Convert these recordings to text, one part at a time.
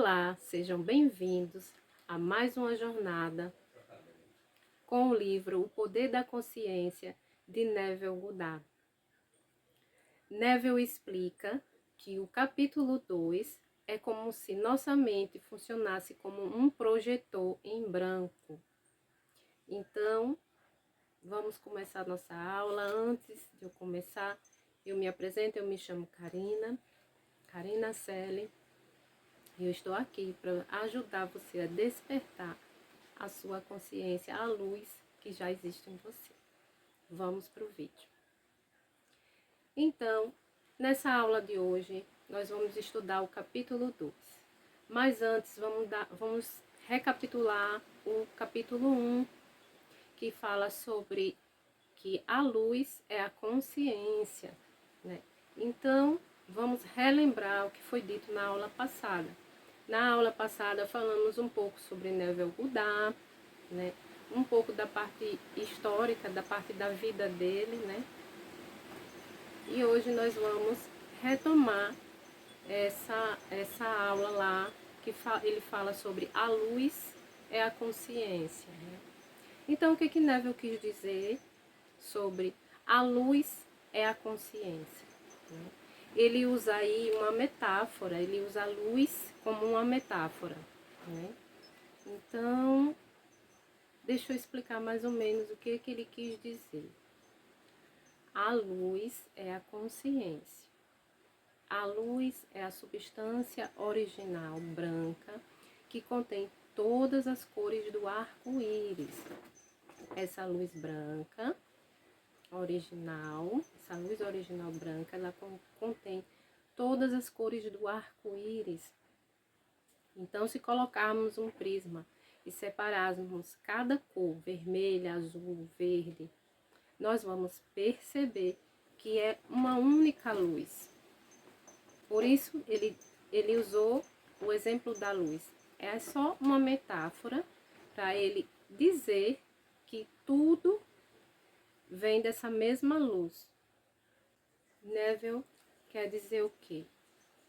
Olá, sejam bem-vindos a mais uma jornada com o livro O Poder da Consciência, de Neville Goddard. Neville explica que o capítulo 2 é como se nossa mente funcionasse como um projetor em branco. Então, vamos começar nossa aula. Antes de eu começar, eu me apresento, eu me chamo Karina Selle. E eu estou aqui para ajudar você a despertar a sua consciência, a luz que já existe em você. Vamos para o vídeo. Então, nessa aula de hoje, nós vamos estudar o capítulo 2. Mas antes, vamos recapitular o capítulo 1, que fala sobre que a luz é a consciência, né? Então, vamos relembrar o que foi dito na aula passada. Na aula passada falamos um pouco sobre Neville Goddard, né? Um pouco da parte histórica, da parte da vida dele, né? E hoje nós vamos retomar essa aula lá, que ele fala sobre a luz é a consciência, né? Então, o que Neville quis dizer sobre a luz é a consciência, né? Ele usa aí uma metáfora, ele usa a luz como uma metáfora, né? Então, deixa eu explicar mais ou menos o que ele quis dizer. A luz é a consciência. A luz é a substância original branca que contém todas as cores do arco-íris. Essa luz branca original, essa luz original branca, ela contém todas as cores do arco-íris. Então, se colocarmos um prisma e separarmos cada cor, vermelha, azul, verde, nós vamos perceber que é uma única luz. Por isso, ele usou o exemplo da luz. É só uma metáfora para ele dizer que tudo vem dessa mesma luz. Neville quer dizer o quê?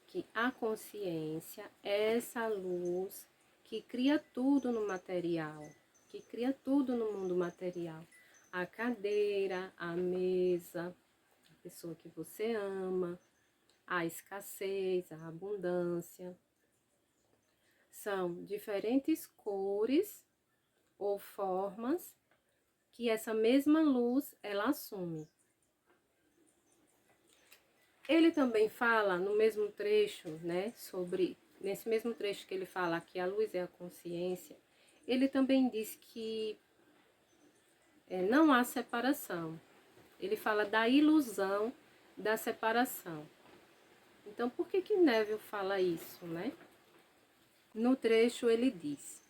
Que a consciência é essa luz que cria tudo no material, que cria tudo no mundo material. A cadeira, a mesa, a pessoa que você ama, a escassez, a abundância. São diferentes cores ou formas que essa mesma luz ela assume. Ele também fala no mesmo trecho, né, nesse mesmo trecho que ele fala que a luz é a consciência, ele também diz que não há separação. Ele fala da ilusão da separação. Então, por que Neville fala isso, né? No trecho ele diz: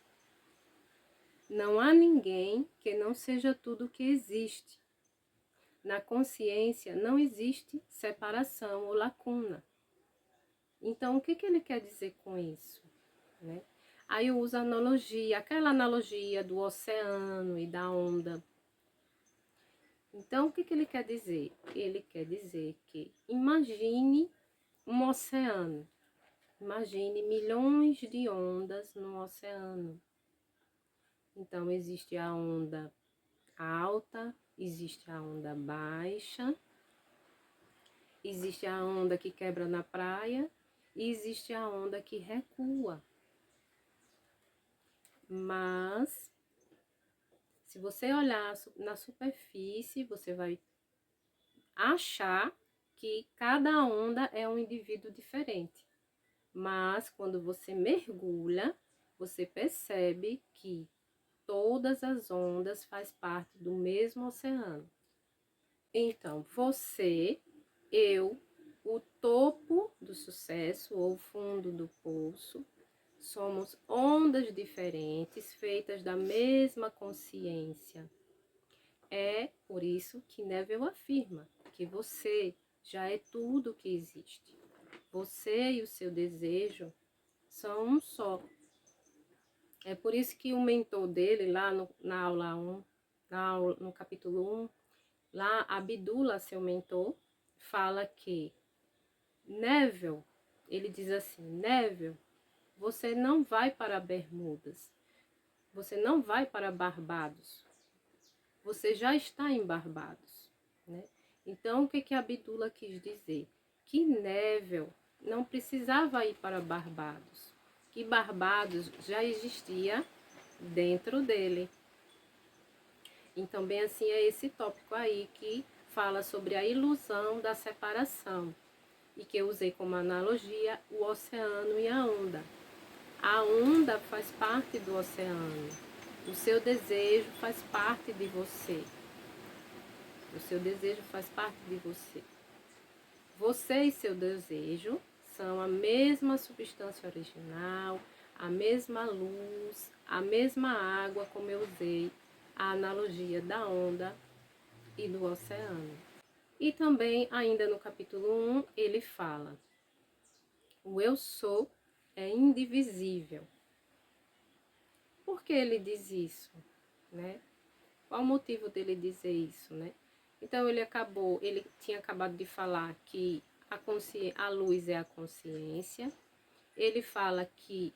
não há ninguém que não seja tudo o que existe. Na consciência não existe separação ou lacuna. Então, o que ele quer dizer com isso, né? Aí eu uso a analogia, aquela analogia do oceano e da onda. Então, o que ele quer dizer? Ele quer dizer que imagine um oceano. Imagine milhões de ondas no oceano. Então, existe a onda alta, existe a onda baixa, existe a onda que quebra na praia e existe a onda que recua. Mas, se você olhar na superfície, você vai achar que cada onda é um indivíduo diferente. Mas, quando você mergulha, você percebe que todas as ondas fazem parte do mesmo oceano. Então, você, eu, o topo do sucesso ou o fundo do poço, somos ondas diferentes, feitas da mesma consciência. É por isso que Neville afirma que você já é tudo que existe. Você e o seu desejo são um só. É por isso que o mentor dele, lá na aula 1, no capítulo 1, lá Abdullah, seu mentor, fala que Neville, ele diz assim: Neville, você não vai para Bermudas, você não vai para Barbados, você já está em Barbados, né? Então, o que que Abdullah quis dizer? Que Neville não precisava ir para Barbados, que Barbados já existia dentro dele. Então, bem assim, é esse tópico aí que fala sobre a ilusão da separação e que eu usei como analogia o oceano e a onda. A onda faz parte do oceano, o seu desejo faz parte de você. O seu desejo faz parte de você. Você e seu desejo são a mesma substância original, a mesma luz, a mesma água, como eu usei a analogia da onda e do oceano. E também, ainda no capítulo 1, ele fala: o eu sou é indivisível. Por que ele diz isso, né? Qual o motivo dele dizer isso, né? Então ele tinha acabado de falar que a luz é a consciência. Ele fala que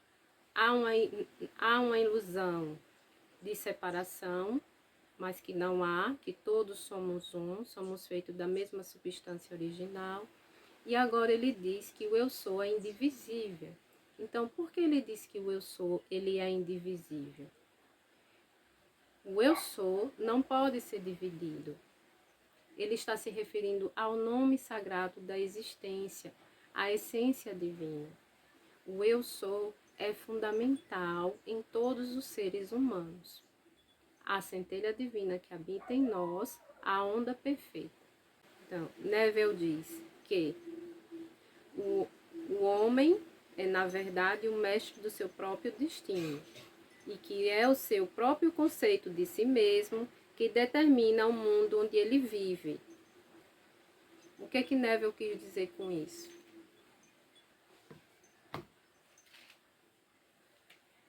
há uma ilusão de separação, mas que não há, que todos somos um, somos feitos da mesma substância original. E agora ele diz que o eu sou é indivisível. Então, por que ele diz que o eu sou, ele é indivisível? O eu sou não pode ser dividido. Ele está se referindo ao nome sagrado da existência, à essência divina. O eu sou é fundamental em todos os seres humanos. A centelha divina que habita em nós, a onda perfeita. Então, Neville diz que o homem é, na verdade, o mestre do seu próprio destino e que é o seu próprio conceito de si mesmo que determina o mundo onde ele vive. O que é que Neville quis dizer com isso?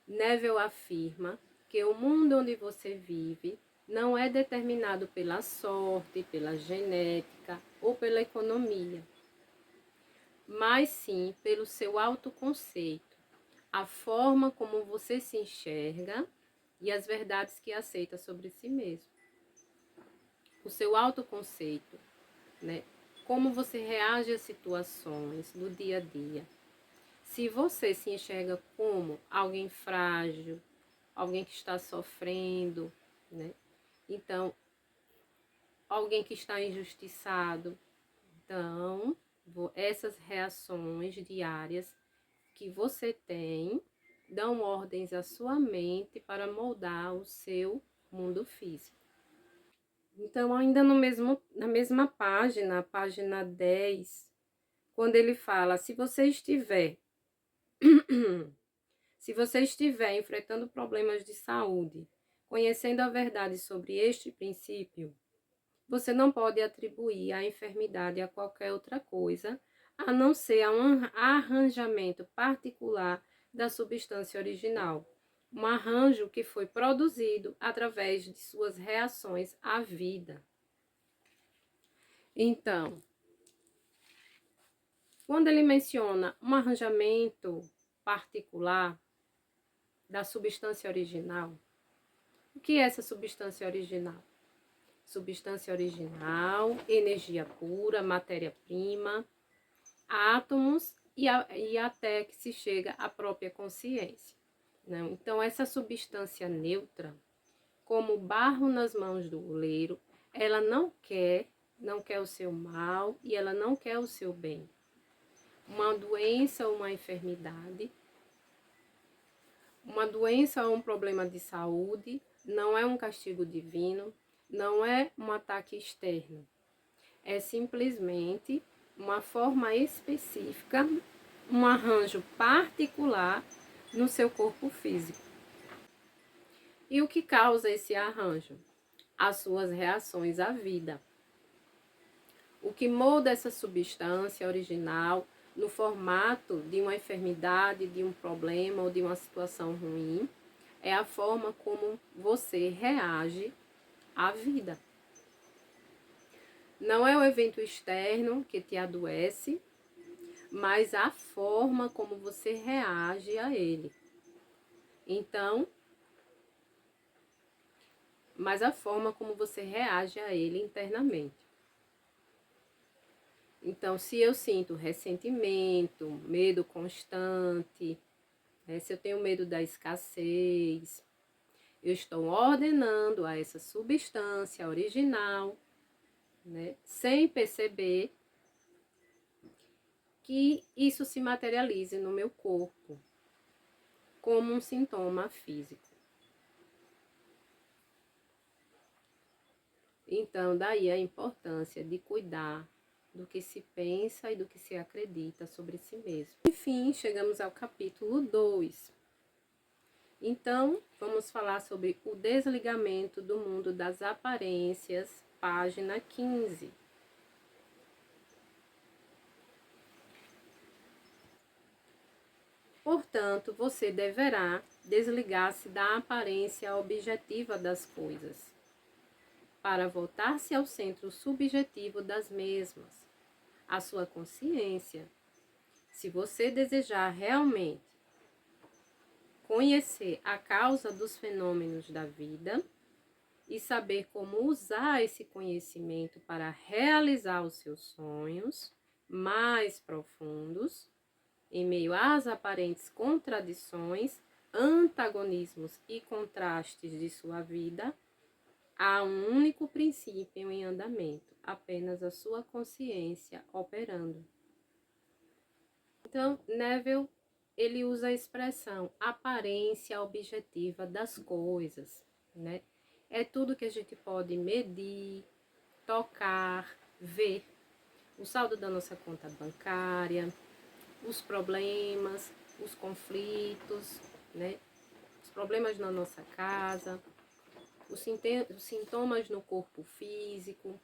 Neville afirma que o mundo onde você vive não é determinado pela sorte, pela genética ou pela economia, mas sim pelo seu autoconceito, a forma como você se enxerga e as verdades que aceita sobre si mesmo. O seu autoconceito, né? Como você reage às situações do dia a dia. Se você se enxerga como alguém frágil, alguém que está sofrendo, né? Então, alguém que está injustiçado. Então, essas reações diárias que você tem dão ordens à sua mente para moldar o seu mundo físico. Então, ainda na mesma página, a página 10, quando ele fala, se você estiver enfrentando problemas de saúde, conhecendo a verdade sobre este princípio, você não pode atribuir a enfermidade a qualquer outra coisa, a não ser a um arranjamento particular da substância original. Um arranjo que foi produzido através de suas reações à vida. Então, quando ele menciona um arranjamento particular da substância original, o que é essa substância original? Substância original, energia pura, matéria-prima, átomos e até que se chega à própria consciência. Não? Então, essa substância neutra, como barro nas mãos do oleiro, ela não quer o seu mal e ela não quer o seu bem. Uma doença ou uma enfermidade, uma doença ou um problema de saúde não é um castigo divino, não é um ataque externo. É simplesmente uma forma específica, um arranjo particular no seu corpo físico. E o que causa esse arranjo? As suas reações à vida. O que molda essa substância original no formato de uma enfermidade, de um problema ou de uma situação ruim é a forma como você reage à vida. Não é o evento externo que te adoece, mas a forma como você reage a ele. Então, mas a forma como você reage a ele internamente. Então, se eu sinto ressentimento, medo constante, né, se eu tenho medo da escassez, eu estou ordenando a essa substância original, né, sem perceber que isso se materialize no meu corpo como um sintoma físico. Então, daí a importância de cuidar do que se pensa e do que se acredita sobre si mesmo. Enfim, chegamos ao capítulo 2. Então, vamos falar sobre o desligamento do mundo das aparências, página 15. Portanto, você deverá desligar-se da aparência objetiva das coisas, para voltar-se ao centro subjetivo das mesmas, a sua consciência. Se você desejar realmente conhecer a causa dos fenômenos da vida e saber como usar esse conhecimento para realizar os seus sonhos mais profundos, em meio às aparentes contradições, antagonismos e contrastes de sua vida, há um único princípio em andamento, apenas a sua consciência operando. Então, Neville, ele usa a expressão aparência objetiva das coisas, né? É tudo que a gente pode medir, tocar, ver. O saldo da nossa conta bancária, os problemas, os conflitos, né? Os problemas na nossa casa, os sintomas no corpo físico.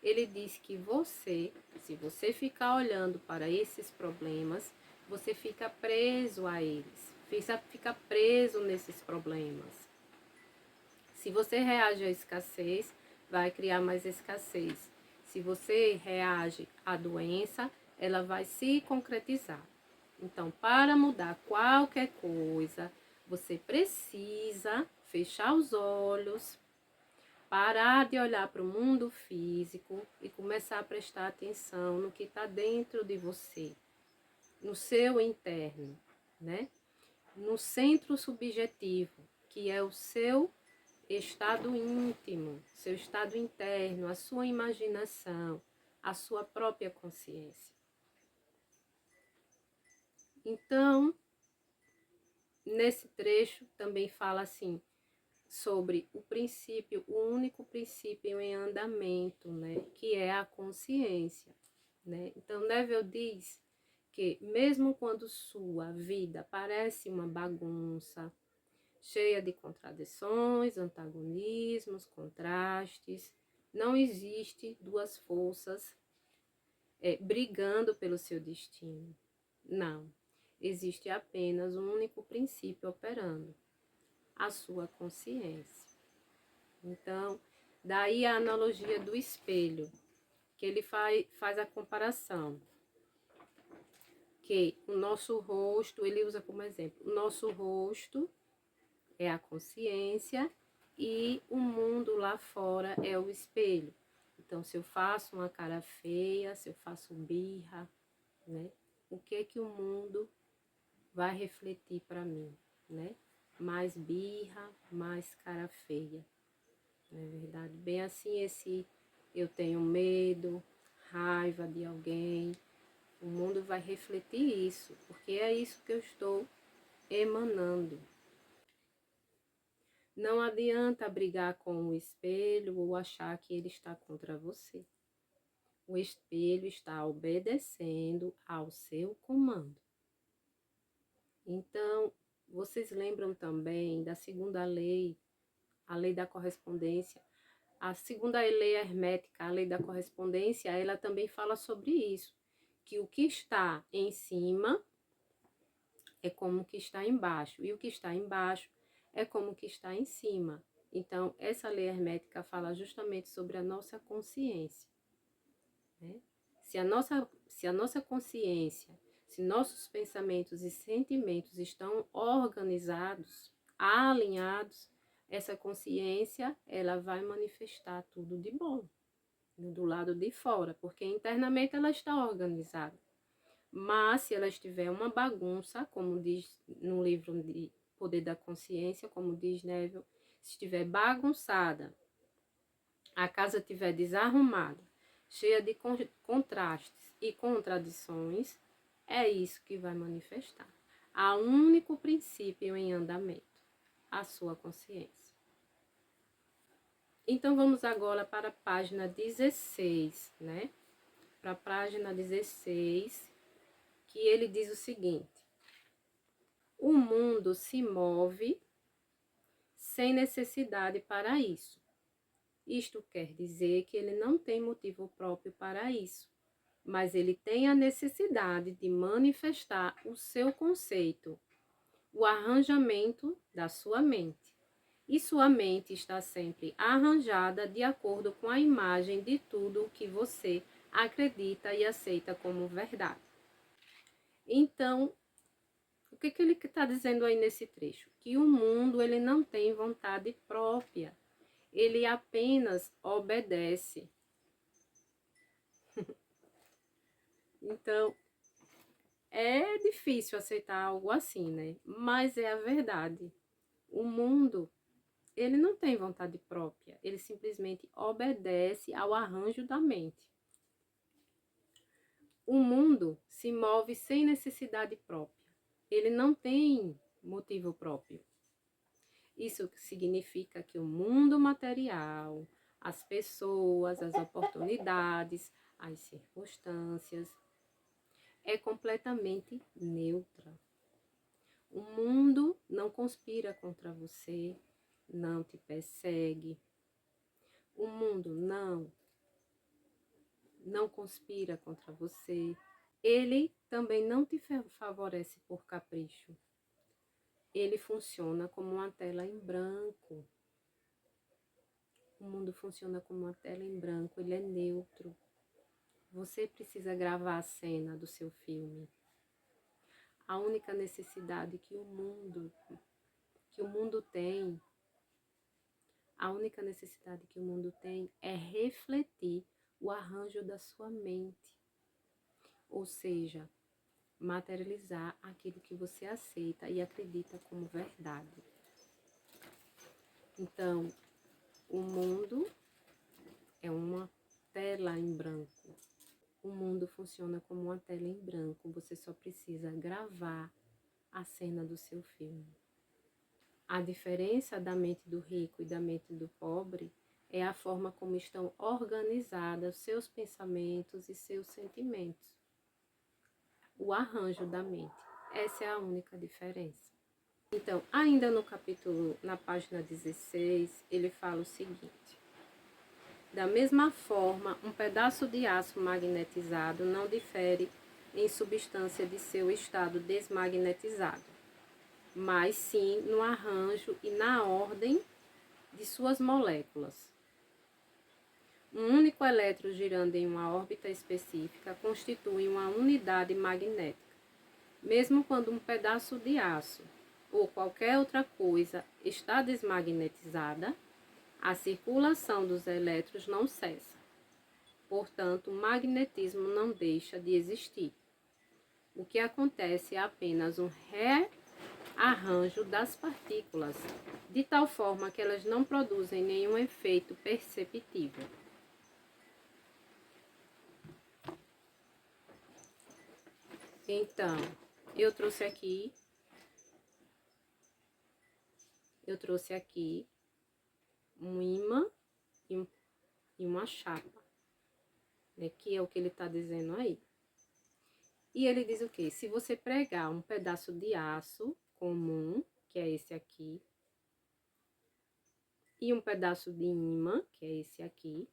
Ele diz que você, se você ficar olhando para esses problemas, você fica preso a eles, fica preso nesses problemas. Se você reage à escassez, vai criar mais escassez. Se você reage à doença, ela vai se concretizar. Então, para mudar qualquer coisa, você precisa fechar os olhos, parar de olhar para o mundo físico e começar a prestar atenção no que está dentro de você, no seu interno, né? No centro subjetivo, que é o seu estado íntimo, seu estado interno, a sua imaginação, a sua própria consciência. Então, nesse trecho também fala assim sobre o princípio, o único princípio em andamento, né, que é a consciência, né? Então, Neville diz que mesmo quando sua vida parece uma bagunça, cheia de contradições, antagonismos, contrastes, não existe duas forças brigando pelo seu destino. Não. Existe apenas um único princípio operando, a sua consciência. Então, daí a analogia do espelho, que ele faz a comparação. Que o nosso rosto, ele usa como exemplo, o nosso rosto é a consciência e o mundo lá fora é o espelho. Então, se eu faço uma cara feia, se eu faço birra, né? O que o mundo vai refletir para mim, né? Mais birra, mais cara feia. Não é verdade? Bem assim, eu tenho medo, raiva de alguém, o mundo vai refletir isso, porque é isso que eu estou emanando. Não adianta brigar com o espelho ou achar que ele está contra você. O espelho está obedecendo ao seu comando. Então, vocês lembram também da segunda lei, a lei da correspondência? A segunda lei hermética, a lei da correspondência, ela também fala sobre isso, que o que está em cima é como o que está embaixo, e o que está embaixo é como o que está em cima. Então, essa lei hermética fala justamente sobre a nossa consciência, né? Se a nossa consciência Se nossos pensamentos e sentimentos estão organizados, alinhados, essa consciência, ela vai manifestar tudo de bom do lado de fora, porque internamente ela está organizada. Mas se ela estiver uma bagunça, como diz no livro de Poder da Consciência, como diz Neville, se estiver bagunçada, a casa estiver desarrumada, cheia de contrastes e contradições, é isso que vai manifestar. Há um único princípio em andamento, a sua consciência. Então, vamos agora para a página 16, né? Para a página 16, que ele diz o seguinte: o mundo se move sem necessidade para isso. Isto quer dizer que ele não tem motivo próprio para isso, mas ele tem a necessidade de manifestar o seu conceito, o arranjamento da sua mente. E sua mente está sempre arranjada de acordo com a imagem de tudo o que você acredita e aceita como verdade. Então, o que ele está dizendo aí nesse trecho? Que o mundo ele não tem vontade própria, ele apenas obedece. Então, é difícil aceitar algo assim, né? Mas é a verdade. O mundo, ele não tem vontade própria, ele simplesmente obedece ao arranjo da mente. O mundo se move sem necessidade própria, ele não tem motivo próprio. Isso significa que o mundo material, as pessoas, as oportunidades, as circunstâncias, é completamente neutra. O mundo não conspira contra você, não te persegue. O mundo não conspira contra você. Ele também não te favorece por capricho. Ele funciona como uma tela em branco. O mundo funciona como uma tela em branco, ele é neutro. Você precisa gravar a cena do seu filme. A única necessidade que o mundo tem, a única necessidade que o mundo tem é refletir o arranjo da sua mente. Ou seja, materializar aquilo que você aceita e acredita como verdade. Então, o mundo é uma tela em branco. O mundo funciona como uma tela em branco. Você só precisa gravar a cena do seu filme. A diferença da mente do rico e da mente do pobre é a forma como estão organizados seus pensamentos e seus sentimentos. O arranjo da mente. Essa é a única diferença. Então, ainda no capítulo, na página 16, ele fala o seguinte: da mesma forma, um pedaço de aço magnetizado não difere em substância de seu estado desmagnetizado, mas sim no arranjo e na ordem de suas moléculas. Um único elétron girando em uma órbita específica constitui uma unidade magnética. Mesmo quando um pedaço de aço ou qualquer outra coisa está desmagnetizada, a circulação dos elétrons não cessa. Portanto, o magnetismo não deixa de existir. O que acontece é apenas um rearranjo das partículas, de tal forma que elas não produzem nenhum efeito perceptível. Então, eu trouxe aqui um ímã e uma chapa, né, que é o que ele está dizendo aí. E ele diz o quê? Se você pregar um pedaço de aço comum, que é esse aqui, e um pedaço de ímã, que é esse aqui,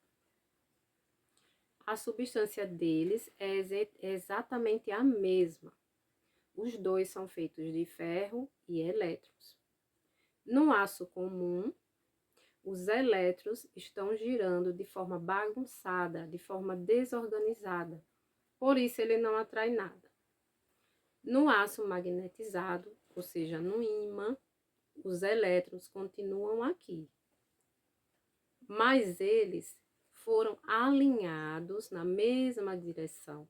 a substância deles é exatamente a mesma. Os dois são feitos de ferro e elétrons. No aço comum, os elétrons estão girando de forma bagunçada, de forma desorganizada. Por isso ele não atrai nada. No aço magnetizado, ou seja, no ímã, os elétrons continuam aqui, mas eles foram alinhados na mesma direção.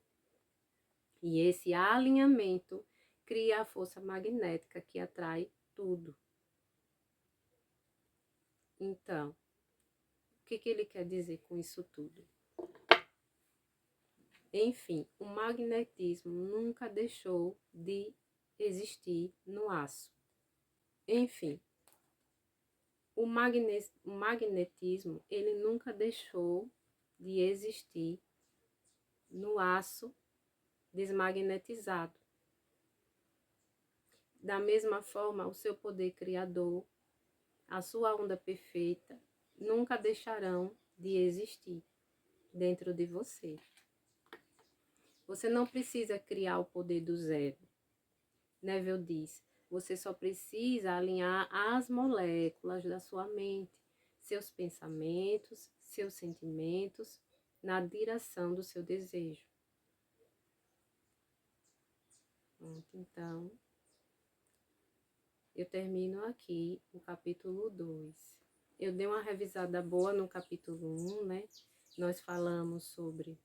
E esse alinhamento cria a força magnética que atrai tudo. Então, o que ele quer dizer com isso tudo? Enfim, o magnetismo nunca deixou de existir no aço. Enfim, o magnetismo, ele nunca deixou de existir no aço desmagnetizado. Da mesma forma, o seu poder criador, a sua onda perfeita, nunca deixarão de existir dentro de você. Você não precisa criar o poder do zero. Neville diz, você só precisa alinhar as moléculas da sua mente, seus pensamentos, seus sentimentos, na direção do seu desejo. Então, eu termino aqui o capítulo 2. Eu dei uma revisada boa no capítulo 1, né? Nós falamos sobre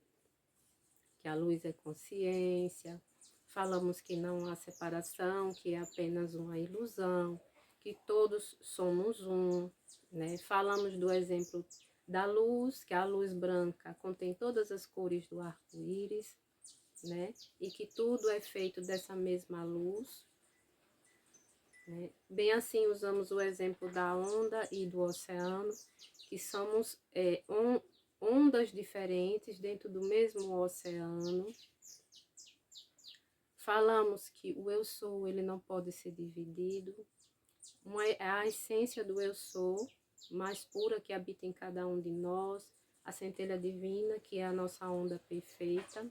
que a luz é consciência, falamos que não há separação, que é apenas uma ilusão, que todos somos um, né? Falamos do exemplo da luz, que a luz branca contém todas as cores do arco-íris, né? E que tudo é feito dessa mesma luz, né? Bem assim, usamos o exemplo da onda e do oceano, que somos ondas diferentes dentro do mesmo oceano. Falamos que o eu sou, ele não pode ser dividido. A essência do eu sou, mais pura, que habita em cada um de nós, a centelha divina, que é a nossa onda perfeita.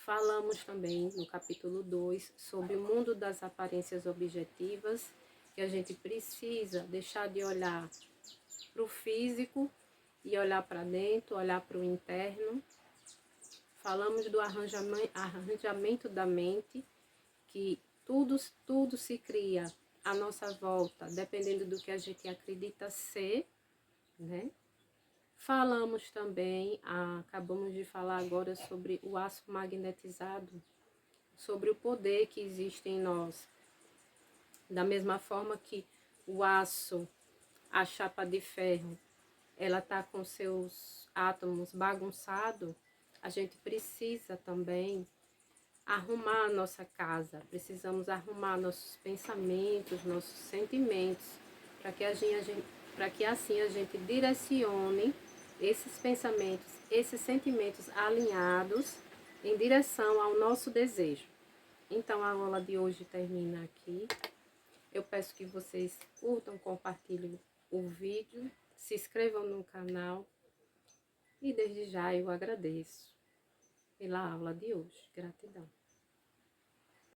Falamos também no capítulo 2 sobre o mundo das aparências objetivas, que a gente precisa deixar de olhar para o físico e olhar para dentro, olhar para o interno. Falamos do arranjamento da mente, que tudo se cria à nossa volta, dependendo do que a gente acredita ser, né? Falamos também, acabamos de falar agora sobre o aço magnetizado, sobre o poder que existe em nós. Da mesma forma que o aço, a chapa de ferro, ela está com seus átomos bagunçados, a gente precisa também arrumar a nossa casa, precisamos arrumar nossos pensamentos, nossos sentimentos, para que assim a gente direcione esses pensamentos, esses sentimentos alinhados em direção ao nosso desejo. Então a aula de hoje termina aqui. Eu peço que vocês curtam, compartilhem o vídeo, se inscrevam no canal e desde já eu agradeço pela aula de hoje. Gratidão.